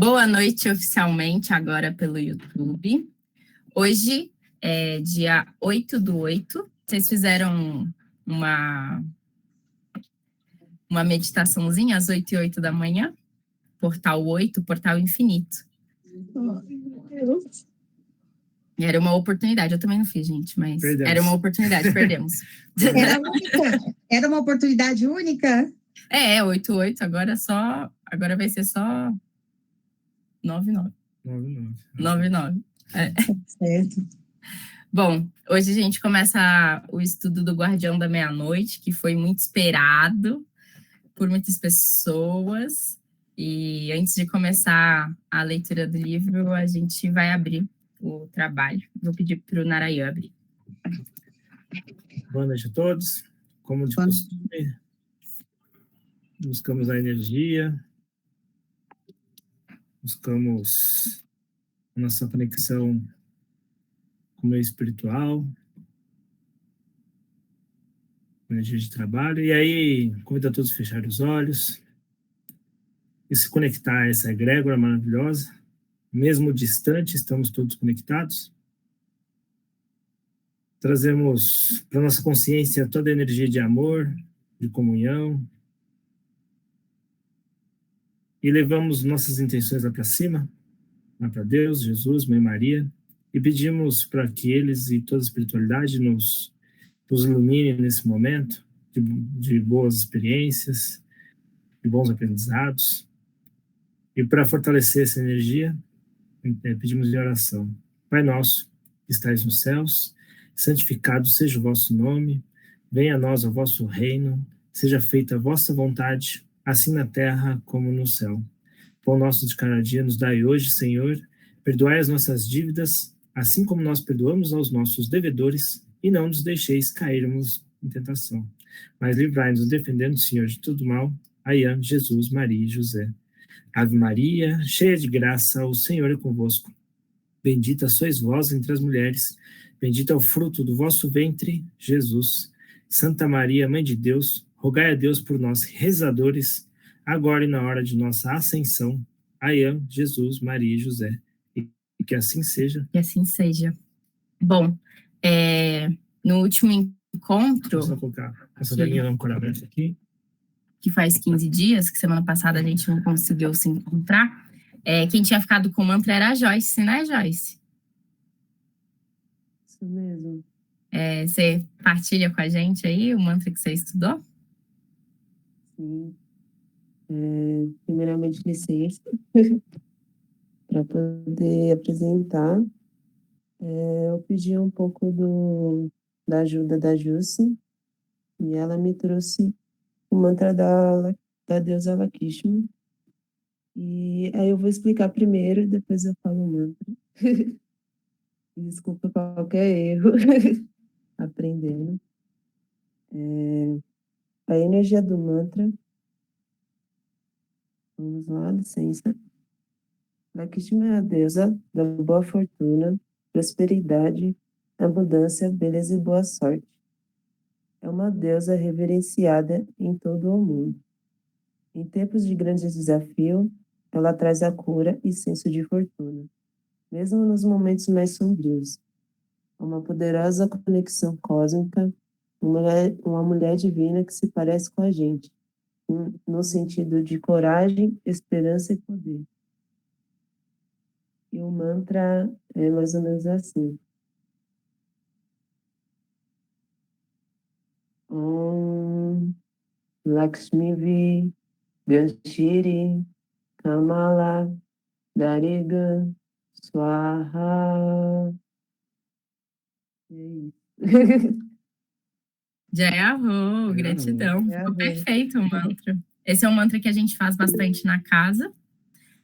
Boa noite oficialmente agora pelo YouTube. Hoje é dia 8/8. Vocês fizeram uma meditaçãozinha às 8h08 da manhã? Portal 8, portal infinito. Era uma oportunidade, eu também não fiz, gente, mas perdemos. Era uma oportunidade, perdemos. Era uma oportunidade única? 8/8, agora vai ser só 9/9. 9/9. Certo. Bom, hoje a gente começa o estudo do Guardião da Meia-Noite, que foi muito esperado por muitas pessoas. E antes de começar a leitura do livro, a gente vai abrir o trabalho. Vou pedir para o Narayan abrir. Boa noite a todos. Como de costume, buscamos a energia, buscamos a nossa conexão com o meio espiritual, energia de trabalho. E aí, convido a todos a fechar os olhos e se conectar a essa egrégora maravilhosa. Mesmo distante, estamos todos conectados. Trazemos para nossa consciência toda a energia de amor, de comunhão. E levamos nossas intenções lá para cima, lá para Deus, Jesus, Mãe Maria, e pedimos para que eles e toda a espiritualidade nos iluminem nesse momento de boas experiências, de bons aprendizados. E para fortalecer essa energia, pedimos em oração. Pai nosso, que estais nos céus, santificado seja o vosso nome, venha a nós o vosso reino, seja feita a vossa vontade, assim na terra como no céu. Pão nosso de cada dia nos dai hoje, Senhor, perdoai as nossas dívidas, assim como nós perdoamos aos nossos devedores, e não nos deixeis cairmos em tentação. Mas livrai-nos, defendendo, Senhor, de todo mal. Aiam, Jesus, Maria e José. Ave Maria, cheia de graça, o Senhor é convosco. Bendita sois vós entre as mulheres, bendito é o fruto do vosso ventre, Jesus. Santa Maria, Mãe de Deus, rogai a Deus por nós, rezadores, agora e na hora de nossa ascensão. Aiam, Jesus, Maria e José. E que assim seja. Que assim seja. Bom, no último encontro... Vou só colocar essa velhinha no ancoramento aqui. Que faz 15 dias, que semana passada a gente não conseguiu se encontrar. Quem tinha ficado com o mantra era a Joyce, né, Joyce? Isso mesmo. Você partilha com a gente aí o mantra que você estudou? Sim. Primeiramente, licença para poder apresentar. Eu pedi um pouco da ajuda da Jussi e ela me trouxe o mantra da deusa Lakshmi. E aí eu vou explicar primeiro, depois eu falo o mantra. Desculpa qualquer erro. Aprendendo. A energia do mantra. Vamos lá, licença. Lakshmi é a deusa da boa fortuna, prosperidade, abundância, beleza e boa sorte. É uma deusa reverenciada em todo o mundo. Em tempos de grandes desafios, ela traz a cura e senso de fortuna, mesmo nos momentos mais sombrios. Uma poderosa conexão cósmica, uma mulher divina que se parece com a gente, no sentido de coragem, esperança e poder. E o mantra é mais ou menos assim. Om Lakshmi Ganshiri Kamala Dariga Swaha. É isso. Jai-Ho, gratidão. Ficou perfeito o mantra. Esse é um mantra que a gente faz bastante na casa.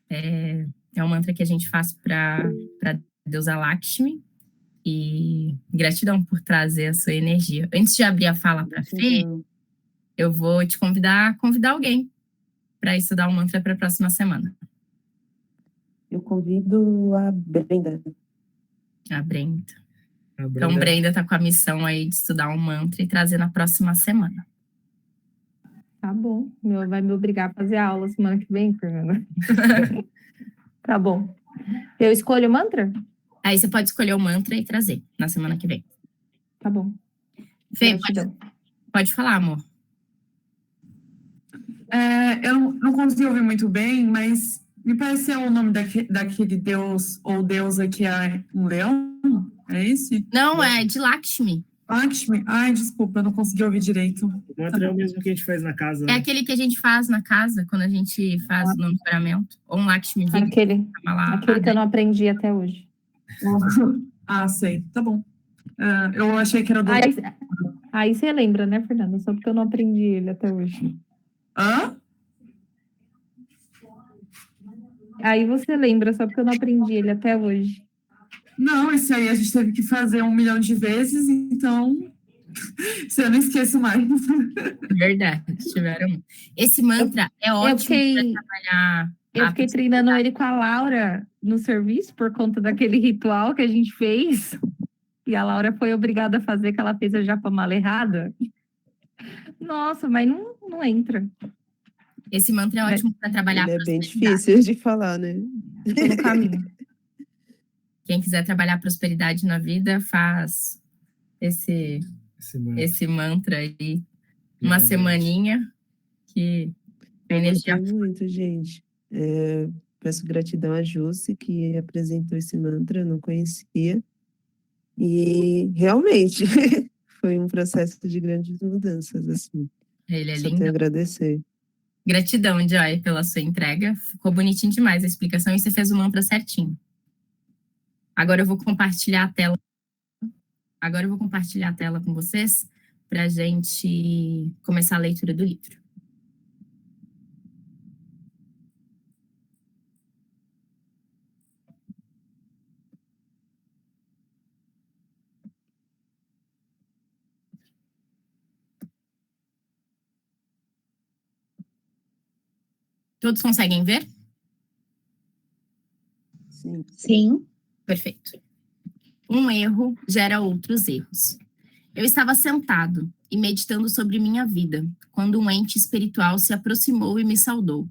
É um mantra que a gente faz para deusa Lakshmi. E gratidão por trazer a sua energia. Antes de abrir a fala para a Fê, eu vou te convidar alguém para estudar o mantra para a próxima semana. Eu convido a Brenda. A Brenda. Então, Brenda está com a missão aí de estudar um mantra e trazer na próxima semana. Tá bom. Vai me obrigar a fazer aula semana que vem, Fernanda. Tá bom. Eu escolho o mantra? Aí você pode escolher o mantra e trazer na semana que vem. Tá bom. Fê, Gratidão. pode falar, amor. Eu não consegui ouvir muito bem, mas me pareceu o nome daquele deus ou deusa que é um leão? É esse? Não, é de Lakshmi. Lakshmi? Ai, desculpa, eu não consegui ouvir direito. O mantra é o mesmo que a gente faz na casa. É Né? aquele que a gente faz na casa, quando a gente faz o monitoramento. Ou um Lakshmi Viva. Aquele que eu não aprendi até hoje. Ah, sei. Tá bom. Eu achei que era do... Aí você lembra, né, Fernanda? Só porque eu não aprendi ele até hoje. Hã? Aí você lembra, só porque eu não aprendi ele até hoje. Não, esse aí a gente teve que fazer 1 milhão de vezes, então... Se eu não esqueço mais. Verdade, tiveram. Esse mantra é ótimo para trabalhar. Eu fiquei treinando ele com a Laura no serviço por conta daquele ritual que a gente fez. E a Laura foi obrigada a fazer, que ela fez a japamala errada. Nossa, mas não entra. Esse mantra é ótimo para trabalhar. Ele é bem difícil de falar, né? Tô no caminho. Quem quiser trabalhar prosperidade na vida, faz esse mantra aí. Uma semaninha que a energia... muito, gente. Peço gratidão a Jussi, que apresentou esse mantra, eu não conhecia. E realmente foi um processo de grandes mudanças, assim. Ele é Só lindo. tenho a agradecer. Gratidão, Joy, pela sua entrega. Ficou bonitinho demais a explicação e você fez o mantra certinho. Agora eu vou compartilhar a tela. Com vocês para a gente começar a leitura do livro. Todos conseguem ver? Sim. Sim. Perfeito. Um erro gera outros erros. Eu estava sentado e meditando sobre minha vida, quando um ente espiritual se aproximou e me saudou.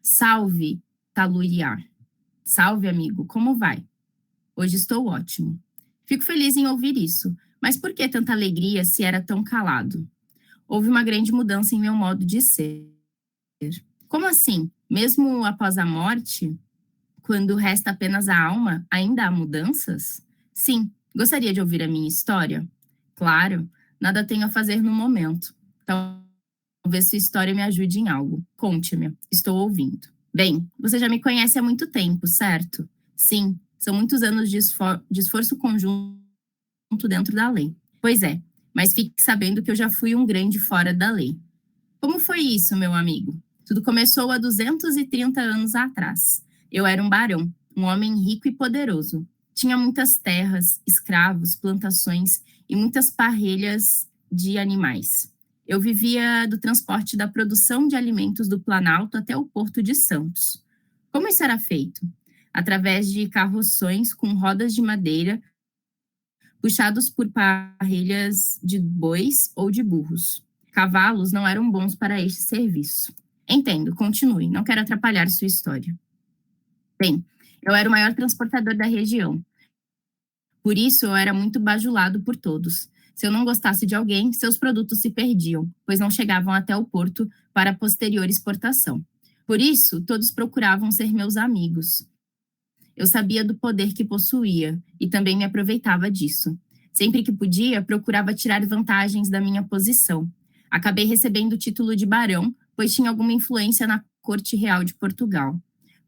Salve, Taluriar. Salve, amigo, como vai? Hoje estou ótimo. Fico feliz em ouvir isso, mas por que tanta alegria se era tão calado? Houve uma grande mudança em meu modo de ser. Como assim? Mesmo após a morte, quando resta apenas a alma, ainda há mudanças? Sim, gostaria de ouvir a minha história? Claro, nada tenho a fazer no momento. Talvez sua história me ajude em algo. Conte-me, estou ouvindo. Bem, você já me conhece há muito tempo, certo? Sim, são muitos anos de esforço conjunto dentro da lei. Pois é, mas fique sabendo que eu já fui um grande fora da lei. Como foi isso, meu amigo? Tudo começou há 230 anos atrás. Eu era um barão, um homem rico e poderoso. Tinha muitas terras, escravos, plantações e muitas parelhas de animais. Eu vivia do transporte da produção de alimentos do Planalto até o Porto de Santos. Como isso era feito? Através de carroções com rodas de madeira, puxados por parelhas de bois ou de burros. Cavalos não eram bons para este serviço. Entendo, continue, não quero atrapalhar sua história. Bem, eu era o maior transportador da região. Por isso, eu era muito bajulado por todos. Se eu não gostasse de alguém, seus produtos se perdiam, pois não chegavam até o porto para posterior exportação. Por isso, todos procuravam ser meus amigos. Eu sabia do poder que possuía e também me aproveitava disso. Sempre que podia, procurava tirar vantagens da minha posição. Acabei recebendo o título de barão, pois tinha alguma influência na corte real de Portugal.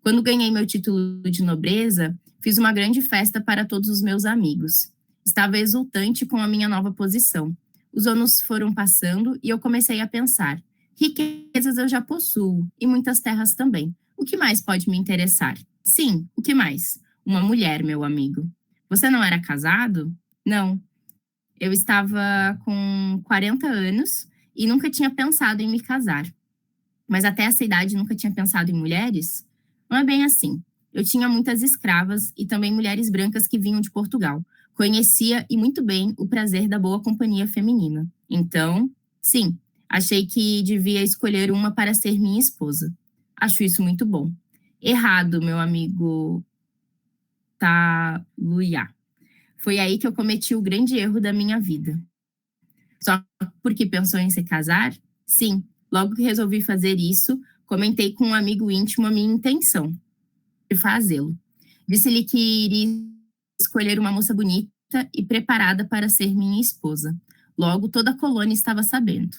Quando ganhei meu título de nobreza, fiz uma grande festa para todos os meus amigos. Estava exultante com a minha nova posição. Os anos foram passando e eu comecei a pensar: riquezas eu já possuo, e muitas terras também. O que mais pode me interessar? Sim, o que mais? Uma mulher, meu amigo. Você não era casado? Não. Eu estava com 40 anos e nunca tinha pensado em me casar. Mas até essa idade nunca tinha pensado em mulheres? Não é bem assim. Eu tinha muitas escravas e também mulheres brancas que vinham de Portugal. Conhecia e muito bem o prazer da boa companhia feminina. Então, sim, achei que devia escolher uma para ser minha esposa. Acho isso muito bom. Errado, meu amigo Taluya. Foi aí que eu cometi o grande erro da minha vida. Só porque pensou em se casar? Sim, logo que resolvi fazer isso, comentei com um amigo íntimo a minha intenção de fazê-lo. Disse-lhe que iria escolher uma moça bonita e preparada para ser minha esposa. Logo, toda a colônia estava sabendo.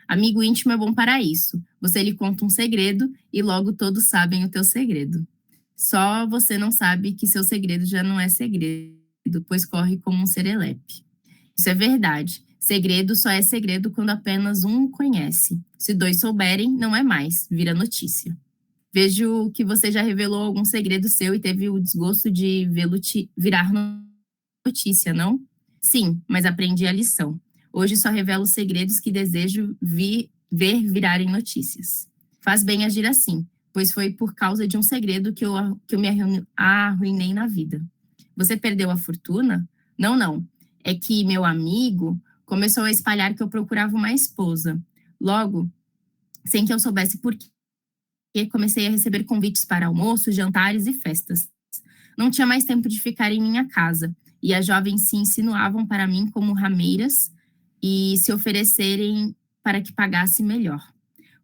Amigo íntimo é bom para isso. Você lhe conta um segredo e logo todos sabem o teu segredo. Só você não sabe que seu segredo já não é segredo, pois corre como um serelepe. Isso é verdade. Segredo só é segredo quando apenas um o conhece. Se dois souberem, não é mais, vira notícia. Vejo que você já revelou algum segredo seu e teve o desgosto de vê-lo virar notícia, não? Sim, mas aprendi a lição. Hoje só revelo segredos que desejo ver virarem notícias. Faz bem agir assim, pois foi por causa de um segredo que eu me arruinei na vida. Você perdeu a fortuna? Não, não. É que meu amigo começou a espalhar que eu procurava uma esposa. Logo, sem que eu soubesse por quê, comecei a receber convites para almoços, jantares e festas. Não tinha mais tempo de ficar em minha casa, e as jovens se insinuavam para mim como rameiras e se oferecerem para que pagasse melhor.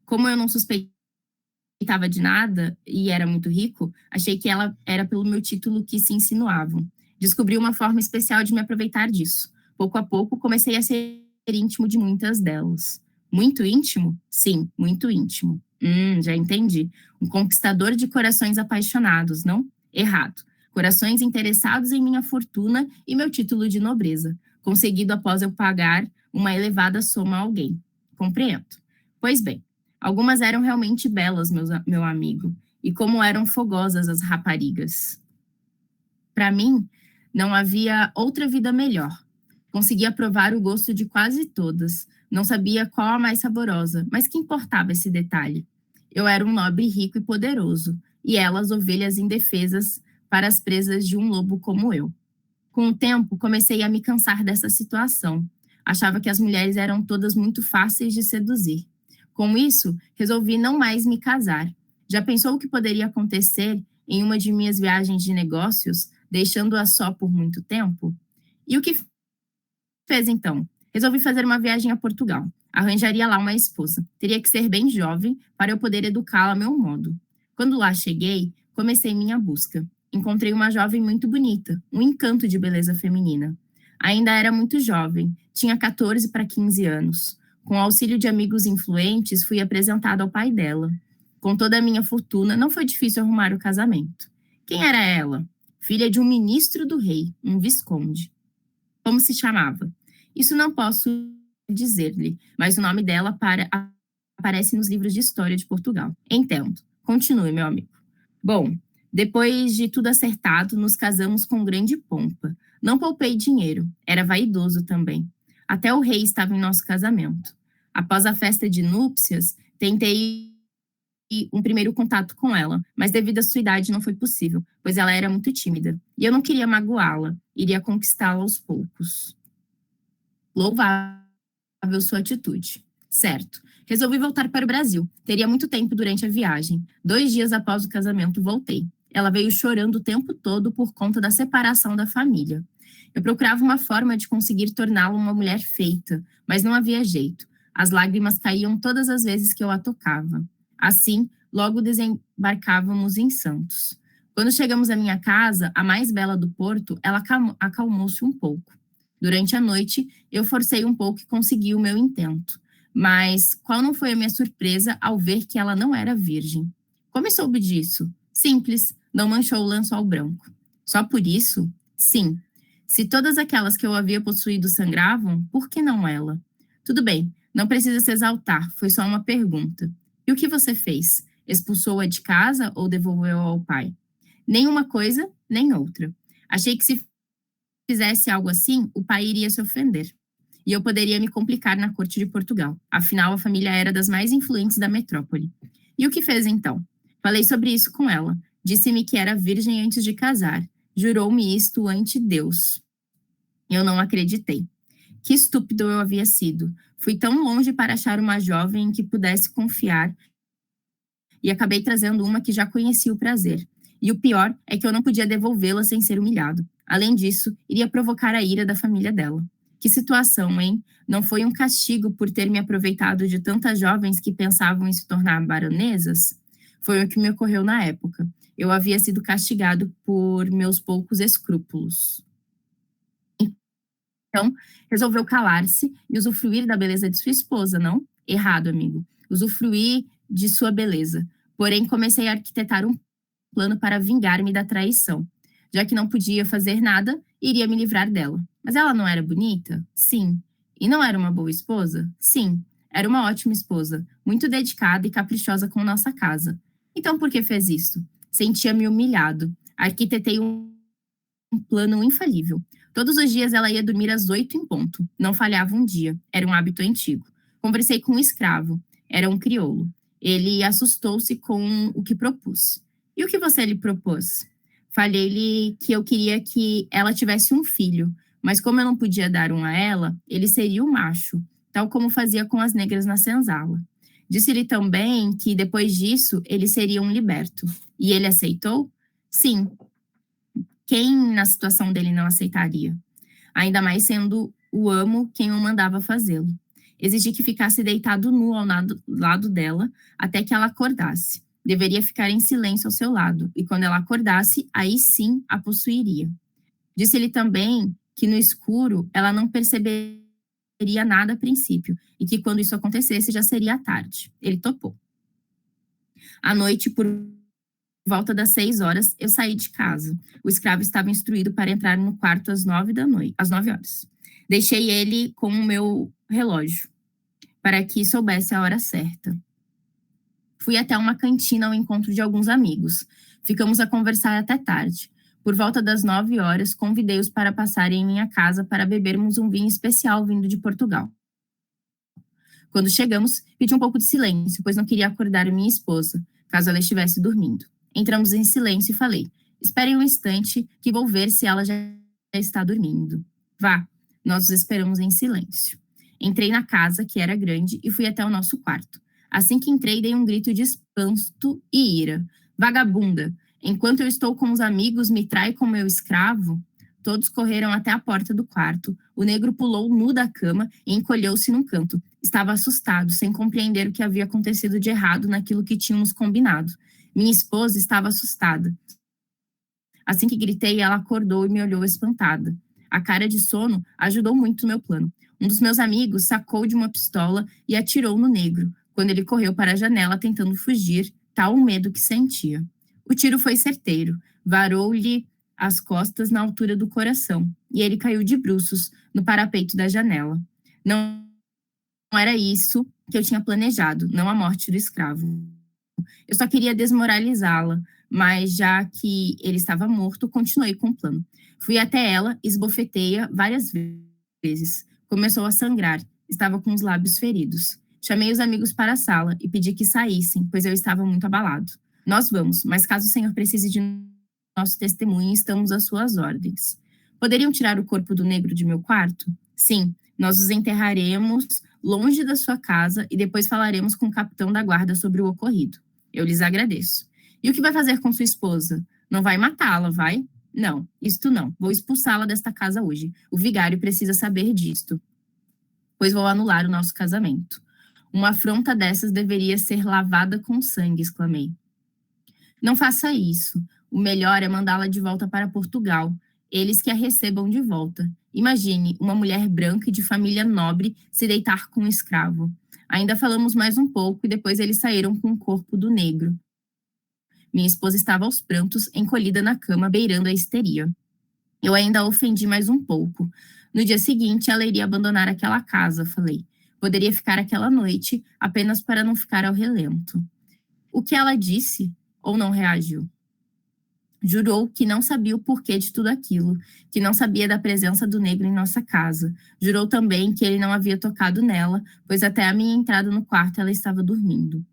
Como eu não suspeitava de nada e era muito rico, achei que ela era pelo meu título que se insinuavam. Descobri uma forma especial de me aproveitar disso. Pouco a pouco, comecei a ser íntimo de muitas delas. Muito íntimo? Sim, muito íntimo. Já entendi. Um conquistador de corações apaixonados, não? Errado. Corações interessados em minha fortuna e meu título de nobreza, conseguido após eu pagar uma elevada soma a alguém. Compreendo. Pois bem, algumas eram realmente belas, meu amigo, e como eram fogosas as raparigas. Para mim, não havia outra vida melhor. Conseguia provar o gosto de quase todas. Não sabia qual a mais saborosa, mas que importava esse detalhe? Eu era um nobre rico e poderoso, e elas ovelhas indefesas para as presas de um lobo como eu. Com o tempo, comecei a me cansar dessa situação. Achava que as mulheres eram todas muito fáceis de seduzir. Com isso, resolvi não mais me casar. Já pensou o que poderia acontecer em uma de minhas viagens de negócios, deixando-a só por muito tempo? E o que fez então? Resolvi fazer uma viagem a Portugal. Arranjaria lá uma esposa. Teria que ser bem jovem para eu poder educá-la a meu modo. Quando lá cheguei, comecei minha busca. Encontrei uma jovem muito bonita, um encanto de beleza feminina. Ainda era muito jovem, tinha 14 para 15 anos. Com o auxílio de amigos influentes, fui apresentada ao pai dela. Com toda a minha fortuna, não foi difícil arrumar o casamento. Quem era ela? Filha de um ministro do rei, um visconde. Como se chamava? Isso não posso dizer-lhe, mas o nome dela aparece nos livros de história de Portugal. Entendo. Continue, meu amigo. Bom, depois de tudo acertado, nos casamos com grande pompa. Não poupei dinheiro, era vaidoso também. Até o rei estava em nosso casamento. Após a festa de núpcias, tentei um primeiro contato com ela, mas devido à sua idade não foi possível, pois ela era muito tímida. E eu não queria magoá-la, iria conquistá-la aos poucos. Louvável sua atitude. Certo. Resolvi voltar para o Brasil. Teria muito tempo durante a viagem. 2 dias após o casamento, voltei. Ela veio chorando o tempo todo por conta da separação da família. Eu procurava uma forma de conseguir torná-la uma mulher feita, mas não havia jeito. As lágrimas caíam todas as vezes que eu a tocava. Assim, logo desembarcávamos em Santos. Quando chegamos à minha casa, a mais bela do Porto, ela acalmou-se um pouco. Durante a noite, eu forcei um pouco e consegui o meu intento. Mas qual não foi a minha surpresa ao ver que ela não era virgem? Como soube disso? Simples, não manchou o lençol branco. Só por isso? Sim. Se todas aquelas que eu havia possuído sangravam, por que não ela? Tudo bem, não precisa se exaltar, foi só uma pergunta. E o que você fez? Expulsou-a de casa ou devolveu-a ao pai? Nem uma coisa, nem outra. Achei que se fizesse algo assim, o pai iria se ofender. E eu poderia me complicar na corte de Portugal. Afinal, a família era das mais influentes da metrópole. E o que fez então? Falei sobre isso com ela. Disse-me que era virgem antes de casar. Jurou-me isto ante Deus. Eu não acreditei. Que estúpido eu havia sido. Fui tão longe para achar uma jovem em que pudesse confiar, e acabei trazendo uma que já conhecia o prazer. E o pior é que eu não podia devolvê-la sem ser humilhado. Além disso, iria provocar a ira da família dela. Que situação, hein? Não foi um castigo por ter me aproveitado de tantas jovens que pensavam em se tornar baronesas? Foi o que me ocorreu na época. Eu havia sido castigado por meus poucos escrúpulos. Então, resolveu calar-se e usufruir da beleza de sua esposa, não? Errado, amigo. Usufruir de sua beleza. Porém, comecei a arquitetar um plano para vingar-me da traição. Já que não podia fazer nada, iria me livrar dela. Mas ela não era bonita? Sim. E não era uma boa esposa? Sim. Era uma ótima esposa, muito dedicada e caprichosa com nossa casa. Então, por que fez isso? Sentia-me humilhado. Arquitetei um plano infalível. Todos os dias ela ia dormir às 8 em ponto. Não falhava um dia. Era um hábito antigo. Conversei com um escravo. Era um crioulo. Ele assustou-se com o que propus. E o que você lhe propôs? Falei-lhe que eu queria que ela tivesse um filho, mas como eu não podia dar um a ela, ele seria o macho, tal como fazia com as negras na senzala. Disse-lhe também que, depois disso, ele seria um liberto. E ele aceitou? Sim. Quem na situação dele não aceitaria? Ainda mais sendo o amo quem o mandava fazê-lo. Exigi que ficasse deitado nu ao lado dela até que ela acordasse. Deveria ficar em silêncio ao seu lado, e quando ela acordasse, aí sim a possuiria. Disse-lhe também que no escuro ela não perceberia nada a princípio, e que quando isso acontecesse já seria tarde. Ele topou. À noite, por volta das 6 horas, eu saí de casa. O escravo estava instruído para entrar no quarto às 9 horas. Deixei ele com o meu relógio, para que soubesse a hora certa. Fui até uma cantina ao encontro de alguns amigos. Ficamos a conversar até tarde. Por volta das 9 horas, convidei-os para passarem em minha casa para bebermos um vinho especial vindo de Portugal. Quando chegamos, pedi um pouco de silêncio, pois não queria acordar minha esposa, caso ela estivesse dormindo. Entramos em silêncio e falei: esperem um instante que vou ver se ela já está dormindo. Vá, nós os esperamos em silêncio. Entrei na casa, que era grande, e fui até o nosso quarto. Assim que entrei, dei um grito de espanto e ira. Vagabunda! Enquanto eu estou com os amigos, me trai com meu escravo? Todos correram até a porta do quarto. O negro pulou nu da cama e encolheu-se num canto. Estava assustado, sem compreender o que havia acontecido de errado naquilo que tínhamos combinado. Minha esposa estava assustada. Assim que gritei, ela acordou e me olhou espantada. A cara de sono ajudou muito no meu plano. Um dos meus amigos sacou de uma pistola e atirou no negro, quando ele correu para a janela tentando fugir, tal o medo que sentia. O tiro foi certeiro, varou-lhe as costas na altura do coração, e ele caiu de bruços no parapeito da janela. Não era isso que eu tinha planejado, não a morte do escravo. Eu só queria desmoralizá-la, mas já que ele estava morto, continuei com o plano. Fui até ela, esbofetei-a várias vezes. Começou a sangrar, estava com os lábios feridos. Chamei os amigos para a sala e pedi que saíssem, pois eu estava muito abalado. Nós vamos, mas caso o senhor precise de nosso testemunho, estamos às suas ordens. Poderiam tirar o corpo do negro de meu quarto? Sim, nós os enterraremos longe da sua casa e depois falaremos com o capitão da guarda sobre o ocorrido. Eu lhes agradeço. E o que vai fazer com sua esposa? Não vai matá-la, vai? Não, isto não. Vou expulsá-la desta casa hoje. O vigário precisa saber disto, pois vou anular o nosso casamento. Uma afronta dessas deveria ser lavada com sangue, exclamei. Não faça isso. O melhor é mandá-la de volta para Portugal. Eles que a recebam de volta. Imagine uma mulher branca e de família nobre se deitar com um escravo. Ainda falamos mais um pouco e depois eles saíram com o corpo do negro. Minha esposa estava aos prantos, encolhida na cama, beirando a histeria. Eu ainda a ofendi mais um pouco. No dia seguinte, ela iria abandonar aquela casa, falei. Poderia ficar aquela noite, apenas para não ficar ao relento. O que ela disse ou não reagiu? Jurou que não sabia o porquê de tudo aquilo, que não sabia da presença do negro em nossa casa. Jurou também que ele não havia tocado nela, pois até a minha entrada no quarto ela estava dormindo.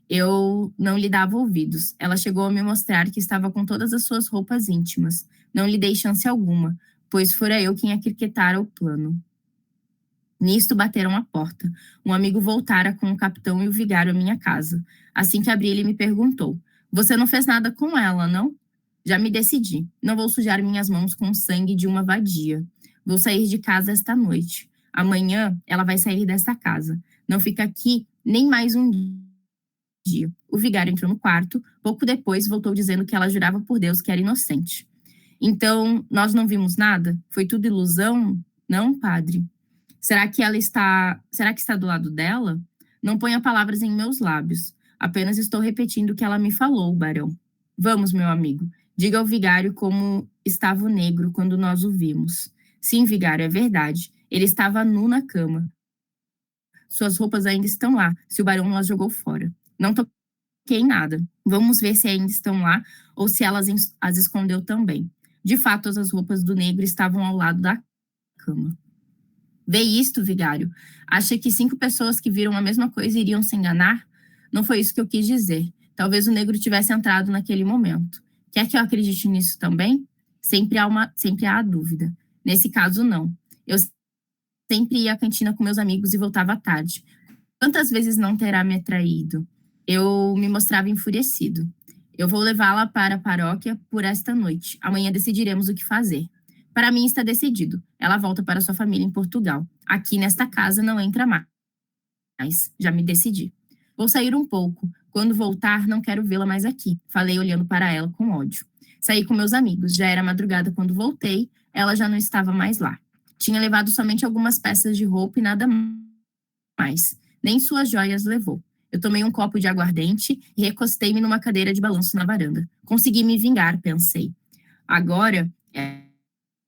Eu não lhe dava ouvidos. Ela chegou a me mostrar que estava com todas as suas roupas íntimas. Não lhe dei chance alguma, pois fora eu quem arquitetara o plano. Nisto bateram a porta. Um amigo voltara com o capitão e o vigário à minha casa. Assim que abri, ele me perguntou: "Você não fez nada com ela, não?" Já me decidi. Não vou sujar minhas mãos com o sangue de uma vadia. Vou sair de casa esta noite. Amanhã ela vai sair desta casa. Não fica aqui nem mais um dia. O vigário entrou no quarto. Pouco depois voltou dizendo que ela jurava por Deus que era inocente. Então, nós não vimos nada? Foi tudo ilusão? Não, padre. Será que está do lado dela? Não ponha palavras em meus lábios. Apenas estou repetindo o que ela me falou, barão. Vamos, meu amigo. Diga ao vigário como estava o negro quando nós o vimos. Sim, vigário, é verdade. Ele estava nu na cama. Suas roupas ainda estão lá, se o barão as jogou fora. Não toquei em nada. Vamos ver se ainda estão lá ou se ela as escondeu também. De fato, as roupas do negro estavam ao lado da cama. Vê isto, vigário. Acha que 5 pessoas que viram a mesma coisa iriam se enganar? Não foi isso que eu quis dizer. Talvez o negro tivesse entrado naquele momento. Quer que eu acredite nisso também? Sempre há a dúvida. Nesse caso, não. Eu sempre ia à cantina com meus amigos e voltava à tarde. Quantas vezes não terá me traído? Eu me mostrava enfurecido. Eu vou levá-la para a paróquia por esta noite. Amanhã decidiremos o que fazer. Para mim está decidido. Ela volta para sua família em Portugal. Aqui nesta casa não entra mais. Já me decidi. Vou sair um pouco. Quando voltar, não quero vê-la mais aqui. Falei olhando para ela com ódio. Saí com meus amigos. Já era madrugada quando voltei. Ela já não estava mais lá. Tinha levado somente algumas peças de roupa e nada mais. Nem suas joias levou. Eu tomei um copo de aguardente e recostei-me numa cadeira de balanço na varanda. Consegui me vingar, pensei. Agora,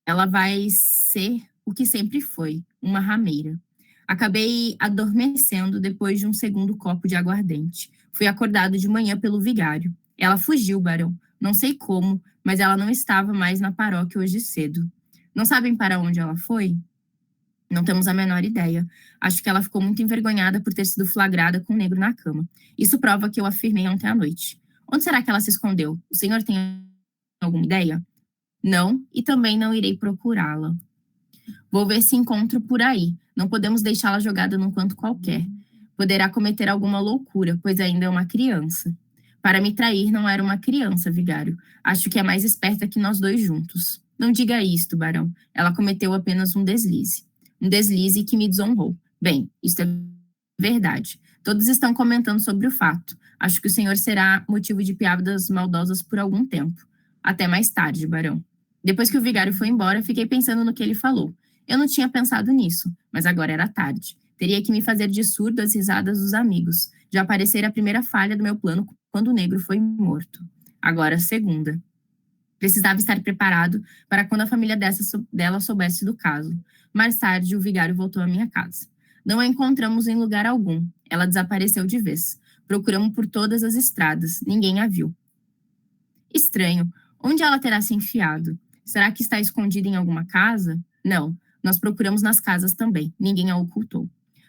ela vai ser o que sempre foi, uma rameira. Acabei adormecendo depois de um segundo copo de aguardente. Fui acordado de manhã pelo vigário. Ela fugiu, barão. Não sei como, mas ela não estava mais na paróquia hoje cedo. Não sabem para onde ela foi? Não temos a menor ideia. Acho que ela ficou muito envergonhada por ter sido flagrada com um negro na cama. Isso prova que eu afirmei ontem à noite. Onde será que ela se escondeu? O senhor tem alguma ideia? Não, e também não irei procurá-la. Vou ver se encontro por aí. Não podemos deixá-la jogada num canto qualquer. Poderá cometer alguma loucura, pois ainda é uma criança. Para me trair, não era uma criança, vigário. Acho que é mais esperta que nós dois juntos. Não diga isto, barão. Ela cometeu apenas um deslize. Um deslize que me desonrou. Bem, isto é verdade. Todos estão comentando sobre o fato. Acho que o senhor será motivo de piadas maldosas por algum tempo. Até mais tarde, barão. Depois que o vigário foi embora, fiquei pensando no que ele falou. Eu não tinha pensado nisso, mas agora era tarde. Teria que me fazer de surdo às risadas dos amigos. Já aparecera a primeira falha do meu plano quando o negro foi morto. Agora a segunda. Precisava estar preparado para quando a família dela soubesse do caso. Mais tarde, o vigário voltou à minha casa. Não a encontramos em lugar algum. Ela desapareceu de vez. Procuramos por todas as estradas. Ninguém a viu. Estranho. Onde ela terá se enfiado? Será que está escondida em alguma casa? Não. Nós procuramos nas casas também. Ninguém a ocultou.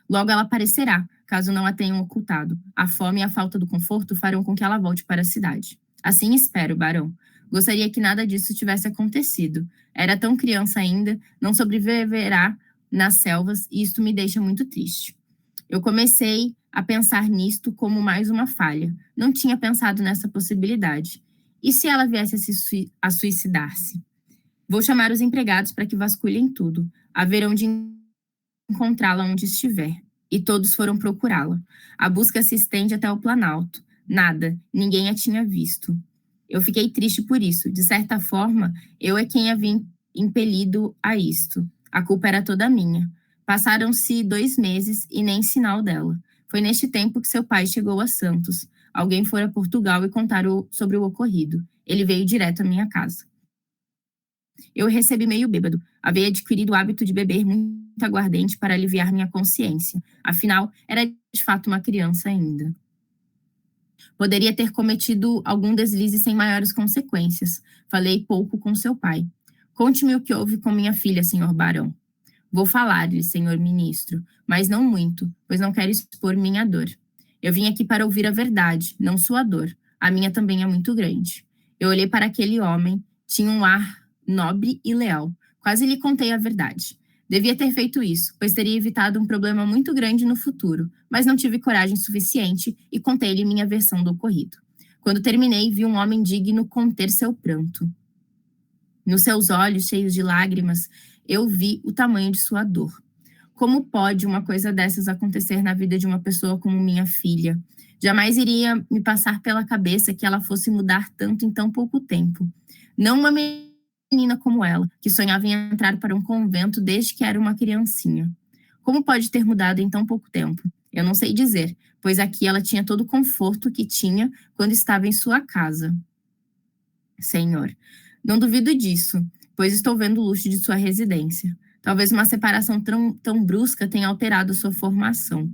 Logo ela aparecerá, caso não a tenham ocultado. A fome e a falta do conforto farão com que ela volte para a cidade. Assim espero, barão. Gostaria que nada disso tivesse acontecido. Era tão criança ainda, não sobreviverá nas selvas e isto me deixa muito triste. Eu comecei a pensar nisto como mais uma falha. Não tinha pensado nessa possibilidade. E se ela viesse a suicidar-se? Vou chamar os empregados para que vasculhem tudo. Haverão de encontrá-la onde estiver. E todos foram procurá-la. A busca se estende até o Planalto. Nada, ninguém a tinha visto. Eu fiquei triste por isso. De certa forma, eu é quem havia impelido a isto. A culpa era toda minha. Passaram-se 2 meses e nem sinal dela. Foi neste tempo que seu pai chegou a Santos. Alguém foi a Portugal e contaram sobre o ocorrido. Ele veio direto à minha casa. Eu o recebi meio bêbado. Havia adquirido o hábito de beber muito aguardente para aliviar minha consciência. Afinal, era de fato uma criança ainda. Poderia ter cometido algum deslize sem maiores consequências. Falei pouco com seu pai. Conte-me o que houve com minha filha, senhor barão. Vou falar-lhe, senhor ministro, mas não muito, pois não quero expor minha dor. Eu vim aqui para ouvir a verdade, não sua dor. A minha também é muito grande. Eu olhei para aquele homem, tinha um ar nobre e leal. Quase lhe contei a verdade. Devia ter feito isso, pois teria evitado um problema muito grande no futuro, mas não tive coragem suficiente e contei-lhe minha versão do ocorrido. Quando terminei, vi um homem digno conter seu pranto. Nos seus olhos, cheios de lágrimas, eu vi o tamanho de sua dor. Como pode uma coisa dessas acontecer na vida de uma pessoa como minha filha? Jamais iria me passar pela cabeça que ela fosse mudar tanto em tão pouco tempo. Não uma menina como ela, que sonhava em entrar para um convento desde que era uma criancinha. Como pode ter mudado em tão pouco tempo? Eu não sei dizer, pois aqui ela tinha todo o conforto que tinha quando estava em sua casa. Senhor, não duvido disso, pois estou vendo o luxo de sua residência. Talvez uma separação tão brusca tenha alterado sua formação.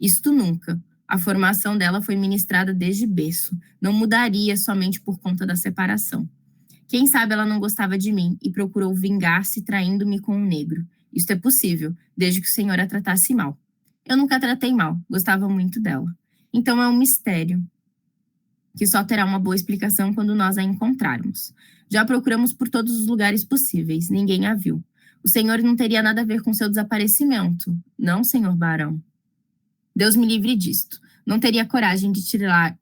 Isto nunca. A formação dela foi ministrada desde berço. Não mudaria somente por conta da separação. Quem sabe ela não gostava de mim e procurou vingar-se traindo-me com um negro. Isto é possível, desde que o Senhor a tratasse mal. Eu nunca a tratei mal, gostava muito dela. Então é um mistério, que só terá uma boa explicação quando nós a encontrarmos. Já procuramos por todos os lugares possíveis, ninguém a viu. O Senhor não teria nada a ver com seu desaparecimento, não, senhor barão. Deus me livre disto. Não teria coragem de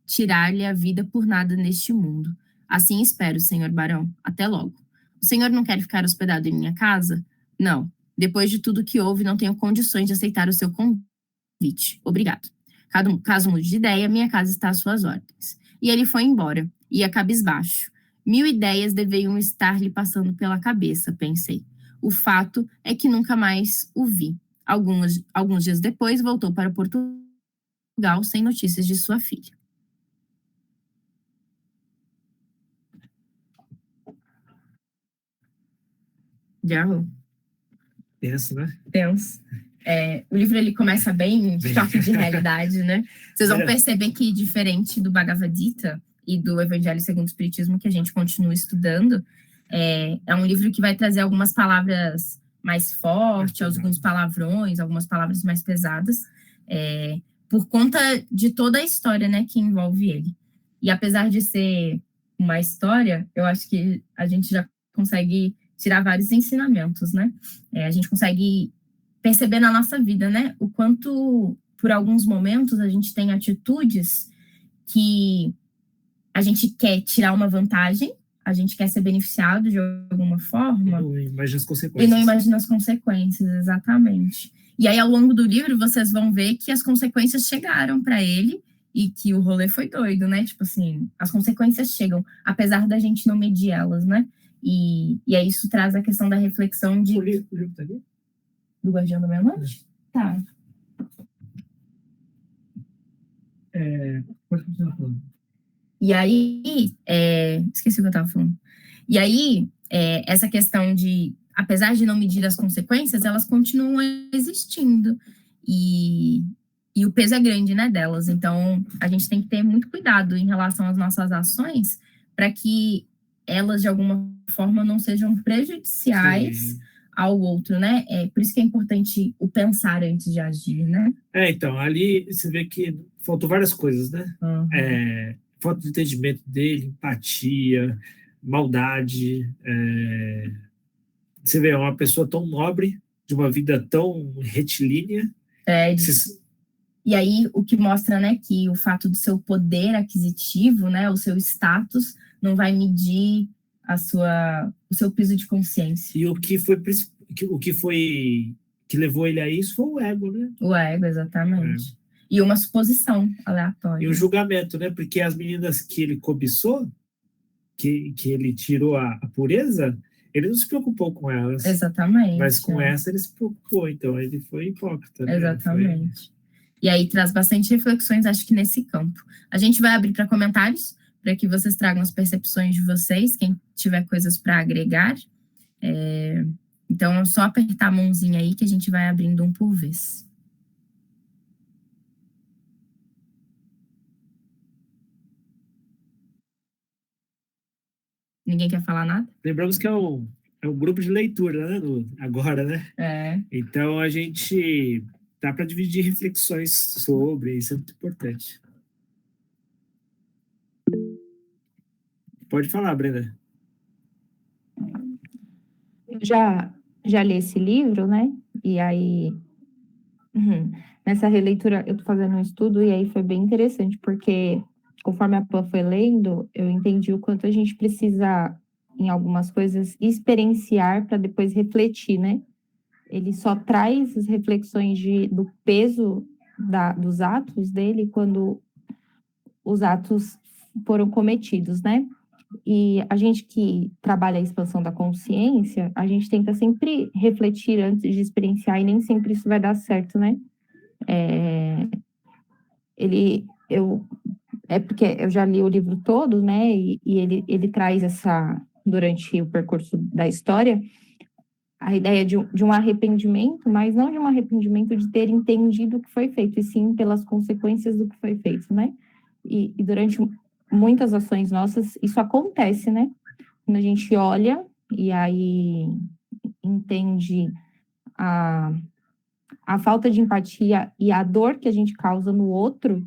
tirar-lhe a vida por nada neste mundo. Assim espero, senhor barão. Até logo. O senhor não quer ficar hospedado em minha casa? Não. Depois de tudo que houve, não tenho condições de aceitar o seu convite. Obrigado. Caso mude de ideia, minha casa está às suas ordens. E ele foi embora. Ia cabisbaixo. 1000 ideias deviam estar lhe passando pela cabeça, pensei. O fato é que nunca mais o vi. Alguns dias depois, voltou para Portugal sem notícias de sua filha. Jarro. Tenso, né? Tenso. O livro ele começa bem choque de realidade, né? Vocês vão perceber que, diferente do Bhagavad Gita e do Evangelho segundo o Espiritismo, que a gente continua estudando, é um livro que vai trazer algumas palavras mais fortes, alguns palavrões, algumas palavras mais pesadas, por conta de toda a história, né, que envolve ele. E apesar de ser uma história, eu acho que a gente já consegue tirar vários ensinamentos, né? A gente consegue perceber na nossa vida, né, o quanto, por alguns momentos, a gente tem atitudes que a gente quer tirar uma vantagem, a gente quer ser beneficiado de alguma forma. E não imagina as consequências. E não imagina as consequências, exatamente. E aí, ao longo do livro, vocês vão ver que as consequências chegaram para ele e que o rolê foi doido, né? Tipo assim, as consequências chegam, apesar da gente não medir elas, né? E aí isso traz a questão da reflexão de... O livro tá ali? Do Guardião da Meia-Noite? Tá. Pode continuar falando. E aí, esqueci o que eu estava falando. E aí, essa questão de, apesar de não medir as consequências, elas continuam existindo. E o peso é grande, né, delas. Então, a gente tem que ter muito cuidado em relação às nossas ações para que elas, de alguma forma, não sejam prejudiciais Sim. ao outro, né? Por isso que é importante o pensar antes de agir, né? Então, ali você vê que faltou várias coisas, né? Uhum. Falta de entendimento dele, empatia, maldade. Você vê, é uma pessoa tão nobre, de uma vida tão retilínea. E aí, o que mostra, né, que o fato do seu poder aquisitivo, né, o seu status, não vai medir o seu piso de consciência. E o que levou ele a isso foi o ego, né? O ego, exatamente. E uma suposição aleatória. E o julgamento, né? Porque as meninas que ele cobiçou, que ele tirou a pureza, ele não se preocupou com elas. Exatamente. Mas com essa ele se preocupou, então ele foi hipócrita. Né? Exatamente. E aí traz bastante reflexões, acho que nesse campo. A gente vai abrir para comentários, para que vocês tragam as percepções de vocês, quem tiver coisas para agregar. Então, é só apertar a mãozinha aí que a gente vai abrindo um por vez. Ninguém quer falar nada? Lembramos que é o grupo de leitura, né? Agora, né? Então, a gente dá para dividir reflexões sobre, isso é muito importante. Pode falar, Brenda. Já já li esse livro, né? E aí, nessa releitura, eu tô fazendo um estudo e aí foi bem interessante, porque conforme a Pan foi lendo, eu entendi o quanto a gente precisa, em algumas coisas, experienciar para depois refletir, né? Ele só traz as reflexões do peso dos atos dele quando os atos foram cometidos, né? E a gente que trabalha a expansão da consciência, a gente tenta sempre refletir antes de experienciar, e nem sempre isso vai dar certo, né? É porque eu já li o livro todo, né? E ele traz durante o percurso da história, a ideia de um arrependimento, mas não de um arrependimento de ter entendido o que foi feito, e sim pelas consequências do que foi feito, né? E durante muitas ações nossas, isso acontece, né? Quando a gente olha e aí entende a falta de empatia e a dor que a gente causa no outro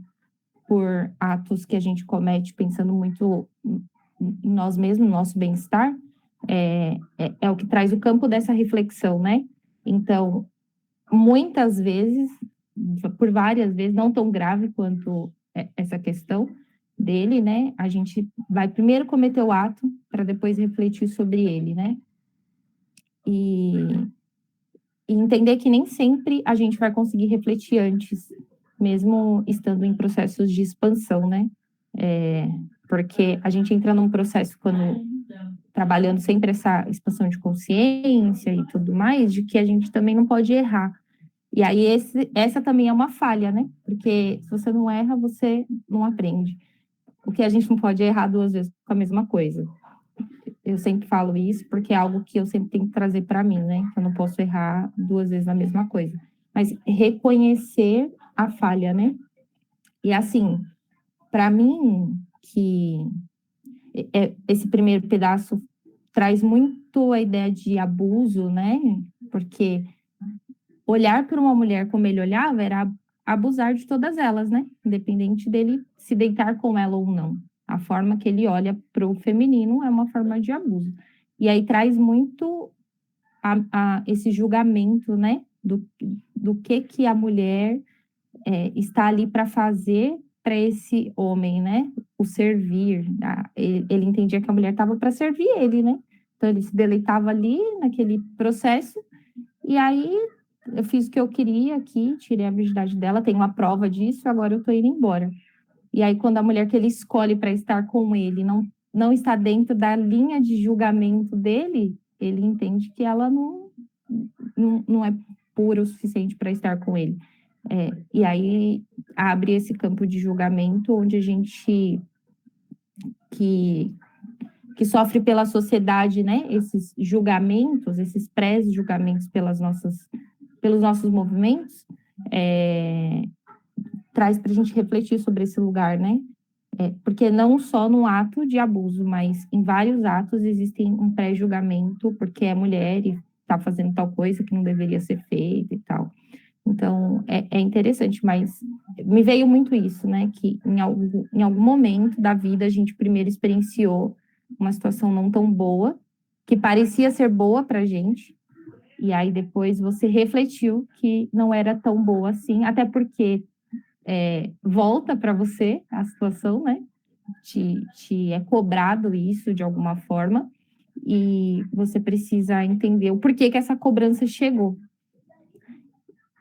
por atos que a gente comete pensando muito em nós mesmos, no nosso bem-estar, é o que traz o campo dessa reflexão, né? Então, muitas vezes, por várias vezes, não tão grave quanto essa questão dele, né? A gente vai primeiro cometer o ato para depois refletir sobre ele, né? E entender que nem sempre a gente vai conseguir refletir antes, mesmo estando em processos de expansão, né? Porque a gente entra num processo quando trabalhando sempre essa expansão de consciência e tudo mais, de que a gente também não pode errar. E aí essa também é uma falha, né? Porque se você não erra, você não aprende. O que a gente não pode errar duas vezes com a mesma coisa. Eu sempre falo isso porque é algo que eu sempre tenho que trazer para mim, né? Eu não posso errar duas vezes a mesma coisa. Mas reconhecer a falha, né? E assim, para mim, que esse primeiro pedaço traz muito a ideia de abuso, né? Porque olhar para uma mulher como ele olhava era abusar de todas elas, né? Independente dele se deitar com ela ou não. A forma que ele olha para o feminino é uma forma de abuso. E aí traz muito esse julgamento, né? Do que a mulher está ali para fazer para esse homem, né? O servir. Ele entendia que a mulher estava para servir ele, né? Então ele se deleitava ali naquele processo. E aí eu fiz o que eu queria aqui, tirei a virgindade dela, tenho uma prova disso, agora eu tô indo embora. E aí, quando a mulher que ele escolhe para estar com ele não está dentro da linha de julgamento dele, ele entende que ela não é pura o suficiente para estar com ele. E aí abre esse campo de julgamento onde a gente que sofre pela sociedade, né? Esses julgamentos, esses pré-julgamentos pelos nossos movimentos, traz para a gente refletir sobre esse lugar, né? Porque não só no ato de abuso, mas em vários atos existem um pré-julgamento, porque é mulher e está fazendo tal coisa que não deveria ser feita e tal. Então, é interessante, mas me veio muito isso, né? Que em algum momento da vida a gente primeiro experienciou uma situação não tão boa, que parecia ser boa para a gente, e aí depois você refletiu que não era tão boa assim, até porque volta para você a situação, né? Te é cobrado isso de alguma forma, e você precisa entender o porquê que essa cobrança chegou.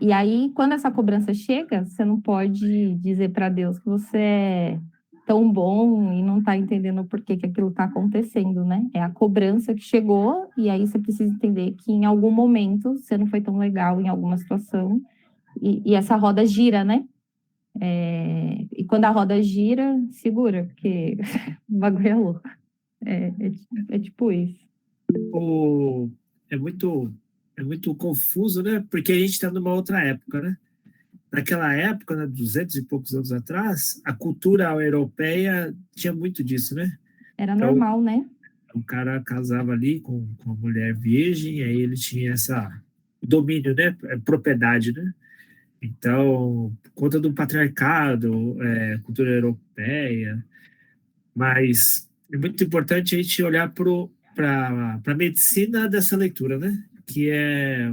E aí, quando essa cobrança chega, você não pode dizer para Deus que você é tão bom e não está entendendo o porquê que aquilo está acontecendo, né? É a cobrança que chegou, e aí você precisa entender que em algum momento você não foi tão legal em alguma situação, e essa roda gira, né? E quando a roda gira, segura, porque o bagulho é louco. É tipo isso. É muito confuso, né? Porque a gente está numa outra época, né? Naquela época, né, 200 e poucos anos atrás, a cultura europeia tinha muito disso, né? Era normal, né? O cara casava ali com uma mulher virgem, aí ele tinha domínio, né? Propriedade, né? Então, por conta do patriarcado, cultura europeia, mas é muito importante a gente olhar para a medicina dessa leitura, né? que é